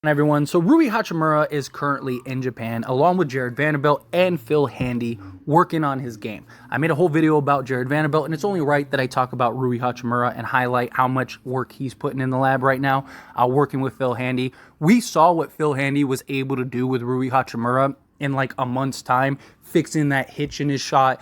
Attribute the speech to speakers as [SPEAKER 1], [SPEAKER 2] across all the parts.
[SPEAKER 1] Everyone. So Rui Hachimura is currently in Japan along with Jared Vanderbilt and Phil Handy working on his game. I made a whole video about Jared Vanderbilt, and it's only right that I talk about Rui Hachimura and highlight how much work he's putting in the lab right now, working with Phil Handy. We saw what Phil Handy was able to do with Rui Hachimura in like a month's time, fixing that hitch in his shot,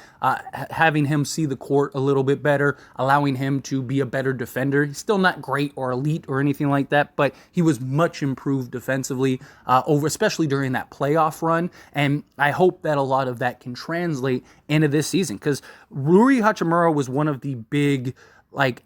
[SPEAKER 1] having him see the court a little bit better, allowing him to be a better defender. He's still not great or elite or anything like that, but he was much improved defensively, especially during that playoff run. And I hope that a lot of that can translate into this season, because Rui Hachimura was one of the big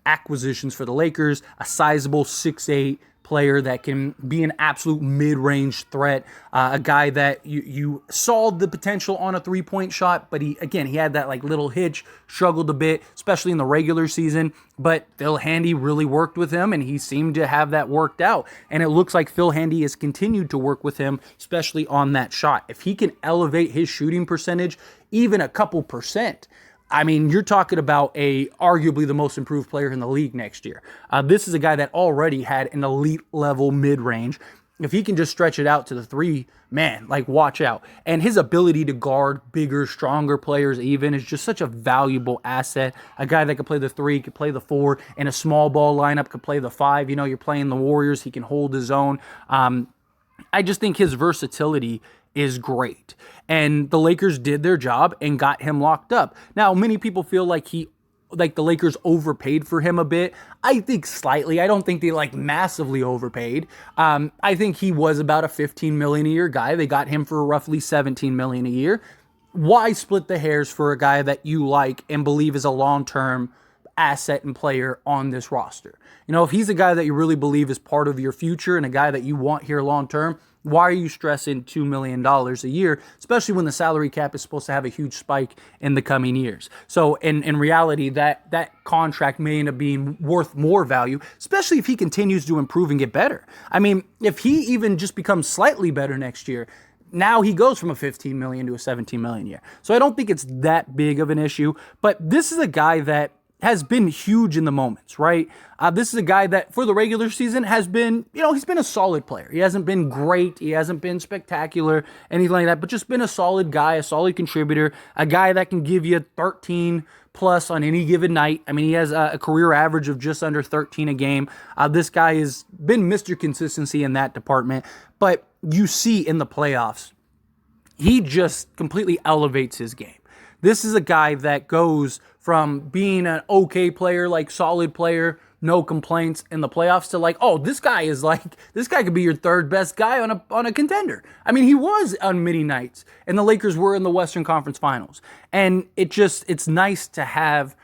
[SPEAKER 1] acquisitions for the Lakers, a sizable 6'8" player that can be an absolute mid-range threat, a guy that you saw the potential on a three-point shot, but he had that little hitch, struggled a bit, especially in the regular season, but Phil Handy really worked with him, and he seemed to have that worked out, and it looks like Phil Handy has continued to work with him, especially on that shot. If he can elevate his shooting percentage even a couple percent, I mean, you're talking about arguably the most improved player in the league next year. This is a guy that already had an elite level mid-range. If he can just stretch it out to the three, man, watch out. And his ability to guard bigger, stronger players even is just such a valuable asset. A guy that could play the three, could play the four, in a small ball lineup, could play the five. You know, you're playing the Warriors, he can hold his own. I just think his versatility is great. And the Lakers did their job and got him locked up. Now, many people feel like the Lakers overpaid for him a bit. I think slightly. I don't think they massively overpaid. I think he was about a $15 million a year guy. They got him for roughly $17 million a year. Why split the hairs for a guy that you like and believe is a long-term asset and player on this roster? You know, if he's a guy that you really believe is part of your future and a guy that you want here long-term, why are you stressing $2 million a year, especially when the salary cap is supposed to have a huge spike in the coming years? So in reality, that contract may end up being worth more value, especially if he continues to improve and get better. I mean, if he even just becomes slightly better next year, now he goes from a $15 million to a $17 million a year. So I don't think it's that big of an issue, but this is a guy that has been huge in the moments, right? This is a guy that for the regular season has been, he's been a solid player. He hasn't been great. He hasn't been spectacular, anything like that, but just been a solid guy, a solid contributor, a guy that can give you 13 plus on any given night. I mean, he has a career average of just under 13 a game. This guy has been Mr. Consistency in that department, but you see in the playoffs, he just completely elevates his game. This is a guy that goes from being an okay player, solid player, no complaints in the playoffs, to this guy could be your third best guy on a contender. I mean, he was on many nights, and the Lakers were in the Western Conference Finals. And it's nice to have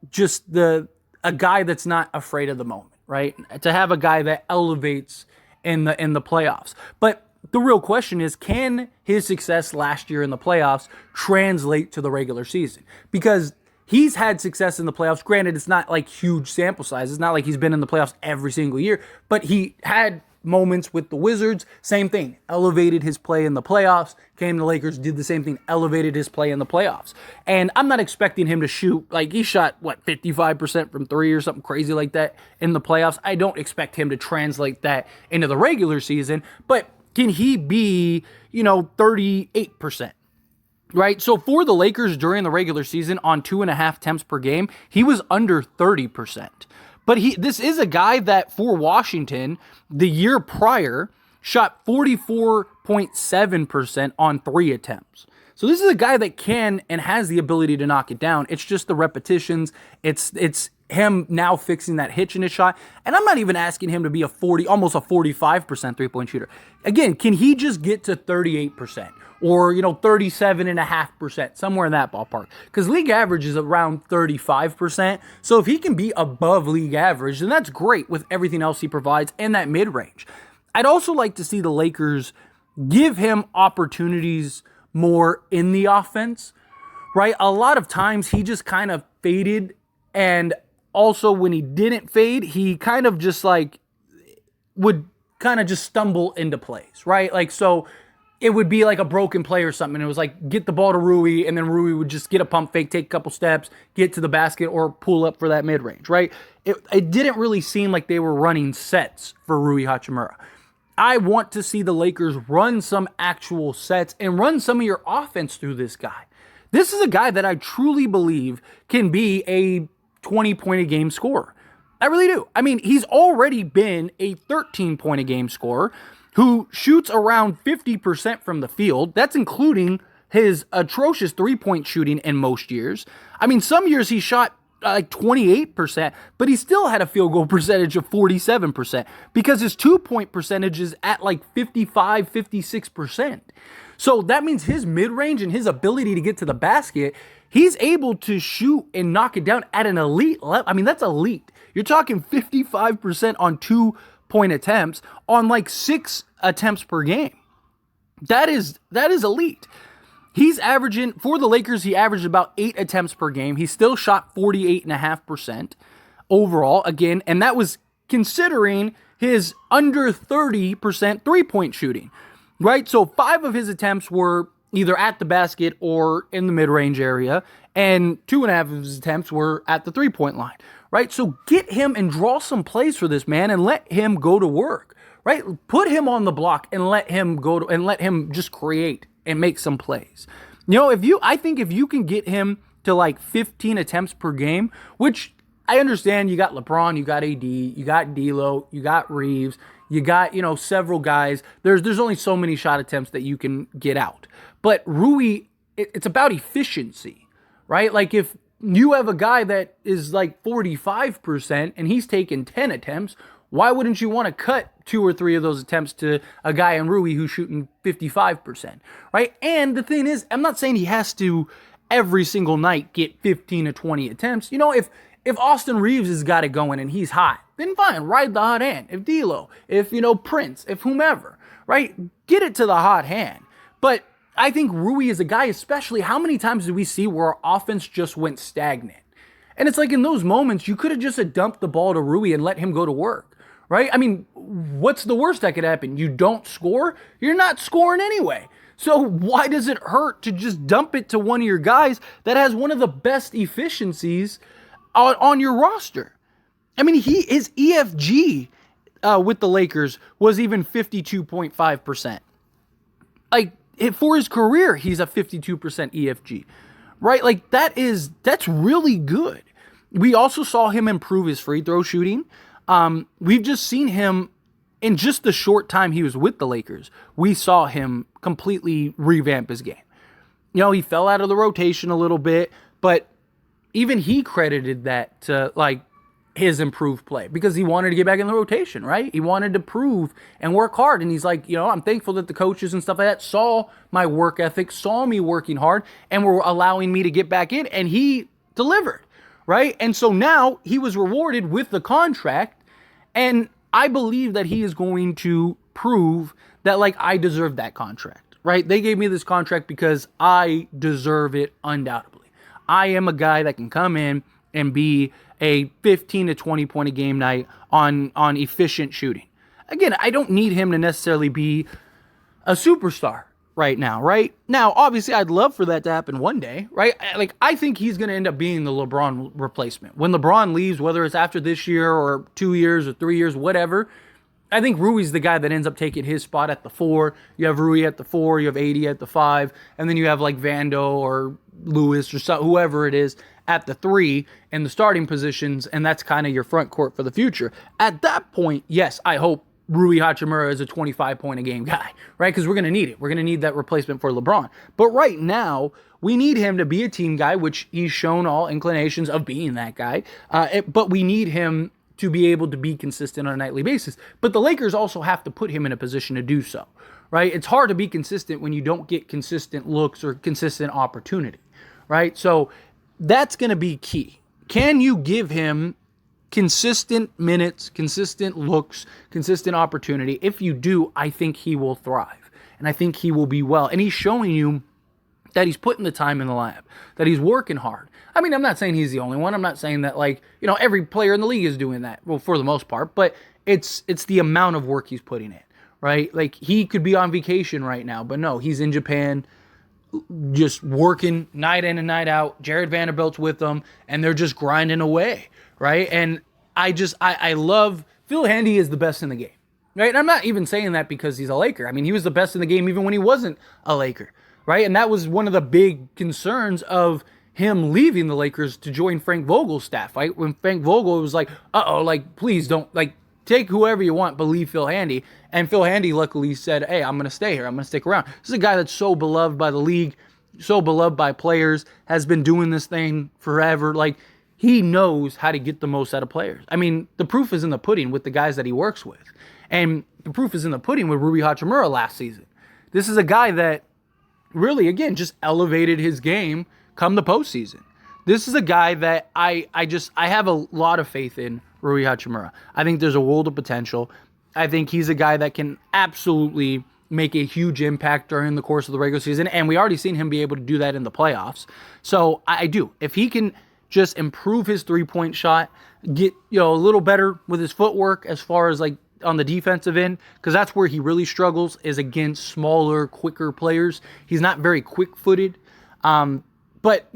[SPEAKER 1] just a guy that's not afraid of the moment, right? To have a guy that elevates in the playoffs. But the real question is, can his success last year in the playoffs translate to the regular season? Because he's had success in the playoffs. Granted, it's not huge sample size. It's not like he's been in the playoffs every single year, but he had moments with the Wizards. Same thing. Elevated his play in the playoffs. Came to the Lakers, did the same thing, elevated his play in the playoffs. And I'm not expecting him to shoot, he shot, 55% from three or something crazy like that in the playoffs. I don't expect him to translate that into the regular season, but can he be, 38%? Right? So for the Lakers during the regular season on 2.5 attempts per game, he was under 30%. But this is a guy that for Washington, the year prior, shot 44.7% on 3 attempts. So this is a guy that can and has the ability to knock it down. It's just the repetitions. It's him now fixing that hitch in his shot. And I'm not even asking him to be almost a 45% three-point shooter. Again, can he just get to 38%? Or, 37.5%, somewhere in that ballpark. Because league average is around 35%. So if he can be above league average, then that's great with everything else he provides and that mid-range. I'd also like to see the Lakers give him opportunities more in the offense, right? A lot of times he just kind of faded, and also when he didn't fade, he kind of just would kind of just stumble into plays, right? So it would be a broken play or something. And it was get the ball to Rui, and then Rui would just get a pump fake, take a couple steps, get to the basket, or pull up for that mid-range, right? It didn't really seem like they were running sets for Rui Hachimura. I want to see the Lakers run some actual sets and run some of your offense through this guy. This is a guy that I truly believe can be a 20-point-a-game scorer. I really do. I mean, he's already been a 13-point-a-game scorer who shoots around 50% from the field. That's including his atrocious three-point shooting in most years. I mean, some years he shot like 28%, but he still had a field goal percentage of 47% because his 2-point percentage is at like 55, 56%. So that means his mid-range and his ability to get to the basket, he's able to shoot and knock it down at an elite level. I mean, that's elite. You're talking 55% on 2-point attempts on like 6 attempts per game. That is elite. He's averaging, for the Lakers, he averaged about 8 attempts per game. He still shot 48.5% overall, again, and that was considering his under 30% three-point shooting, right? So 5 of his attempts were either at the basket or in the mid-range area, and 2.5 of his attempts were at the three-point line, right? So get him and draw some plays for this man and let him go to work, right? Put him on the block and let him go to, and let him just create and make some plays. You know, I think if you can get him to like 15 attempts per game, which I understand, you got LeBron, you got AD, you got D'Lo, you got Reeves, you got, you know, several guys. There's only so many shot attempts that you can get out. But Rui, it's about efficiency, right? Like if you have a guy that is like 45% and he's taking 10 attempts, why wouldn't you want to cut 2 or 3 of those attempts to a guy in Rui who's shooting 55%, right? And the thing is, I'm not saying he has to every single night get 15 to 20 attempts. You know, if Austin Reeves has got it going and he's hot, then fine, ride the hot hand. If D'Lo, if, you know, Prince, if whomever, right? Get it to the hot hand. But I think Rui is a guy, especially, how many times did we see where our offense just went stagnant? And it's like in those moments, you could have just dumped the ball to Rui and let him go to work. Right? I mean, what's the worst that could happen? You don't score? You're not scoring anyway. So why does it hurt to just dump it to one of your guys that has one of the best efficiencies on your roster? I mean, his EFG with the Lakers was even 52.5%. Like, for his career, he's a 52% EFG. Right? Like, that's really good. We also saw him improve his free throw shooting. We've just seen him in just the short time he was with the Lakers. We saw him completely revamp his game. You know, he fell out of the rotation a little bit, but even he credited that to like his improved play because he wanted to get back in the rotation, right? He wanted to prove and work hard. And he's like, you know, I'm thankful that the coaches and stuff like that saw my work ethic, saw me working hard, and were allowing me to get back in, and he delivered, right? And so now he was rewarded with the contract. And I believe that he is going to prove that, like, I deserve that contract, right? They gave me this contract because I deserve it undoubtedly. I am a guy that can come in and be a 15 to 20 point a game night on efficient shooting. Again, I don't need him to necessarily be a superstar right now, right? Now, obviously, I'd love for that to happen one day, right? Like, I think he's going to end up being the LeBron replacement. When LeBron leaves, whether it's after this year or 2 years or 3 years, whatever, I think Rui's the guy that ends up taking his spot at the 4. You have Rui at the 4, you have AD at the 5, and then you have like Vando or Lewis or whoever it is at the 3 in the starting positions, and that's kind of your front court for the future. At that point, yes, I hope Rui Hachimura is a 25-point-a-game guy, right? Because we're going to need it. We're going to need that replacement for LeBron. But right now, we need him to be a team guy, which he's shown all inclinations of being that guy. But we need him to be able to be consistent on a nightly basis. But the Lakers also have to put him in a position to do so, right? It's hard to be consistent when you don't get consistent looks or consistent opportunity, right? So that's going to be key. Can you give him consistent minutes, consistent looks, consistent opportunity? If you do, I think he will thrive. And I think he will be well. And he's showing you that he's putting the time in the lab, that he's working hard. I mean, I'm not saying he's the only one. I'm not saying that, like, you know, every player in the league is doing that. Well, for the most part. But it's the amount of work he's putting in, right? Like, he could be on vacation right now. But no, he's in Japan just working night in and night out. Jared Vanderbilt's with them. And they're just grinding away. Right? And I love, Phil Handy is the best in the game. right? And I'm not even saying that because he's a Laker. I mean, he was the best in the game even when he wasn't a Laker, right? And that was one of the big concerns of him leaving the Lakers to join Frank Vogel's staff, right? When Frank Vogel was like, like, please don't, like, take whoever you want, but leave Phil Handy. And Phil Handy luckily said, hey, I'm going to stay here. I'm going to stick around. This is a guy that's so beloved by the league, so beloved by players, has been doing this thing forever. Like, he knows how to get the most out of players. I mean, the proof is in the pudding with the guys that he works with. And the proof is in the pudding with Rui Hachimura last season. This is a guy that really, again, just elevated his game come the postseason. This is a guy that I have a lot of faith in, Rui Hachimura. I think there's a world of potential. I think he's a guy that can absolutely make a huge impact during the course of the regular season, and we already seen him be able to do that in the playoffs. So I do. If he can just improve his three-point shot, get a little better with his footwork as far as like on the defensive end, because that's where he really struggles, is against smaller, quicker players. He's not very quick-footed. But,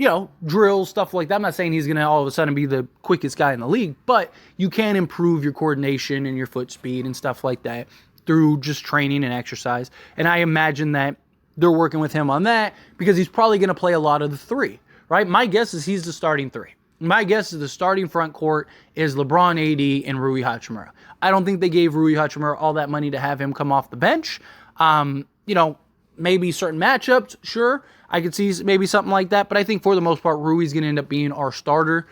[SPEAKER 1] drills, stuff like that. I'm not saying he's going to all of a sudden be the quickest guy in the league, but you can improve your coordination and your foot speed and stuff like that through just training and exercise. And I imagine that they're working with him on that because he's probably going to play a lot of the three, right? My guess is he's the starting three. My guess is the starting front court is LeBron, AD, and Rui Hachimura. I don't think they gave Rui Hachimura all that money to have him come off the bench. Maybe certain matchups, sure. I could see maybe something like that. But I think for the most part, Rui's going to end up being our starter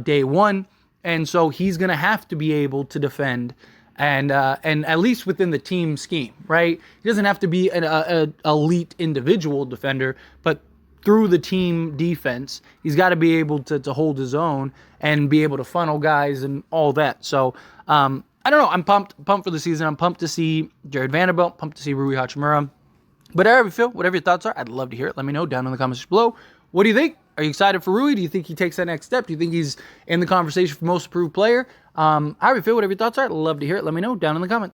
[SPEAKER 1] day one. And so he's going to have to be able to defend and at least within the team scheme, right? He doesn't have to be an elite individual defender, but through the team defense, he's got to be able to hold his own and be able to funnel guys and all that. So, I don't know. I'm pumped for the season. I'm pumped to see Jared Vanderbilt, pumped to see Rui Hachimura. But however you feel, whatever your thoughts are, I'd love to hear it. Let me know down in the comments below. What do you think? Are you excited for Rui? Do you think he takes that next step? Do you think he's in the conversation for most improved player? However you feel, whatever your thoughts are, I'd love to hear it. Let me know down in the comments.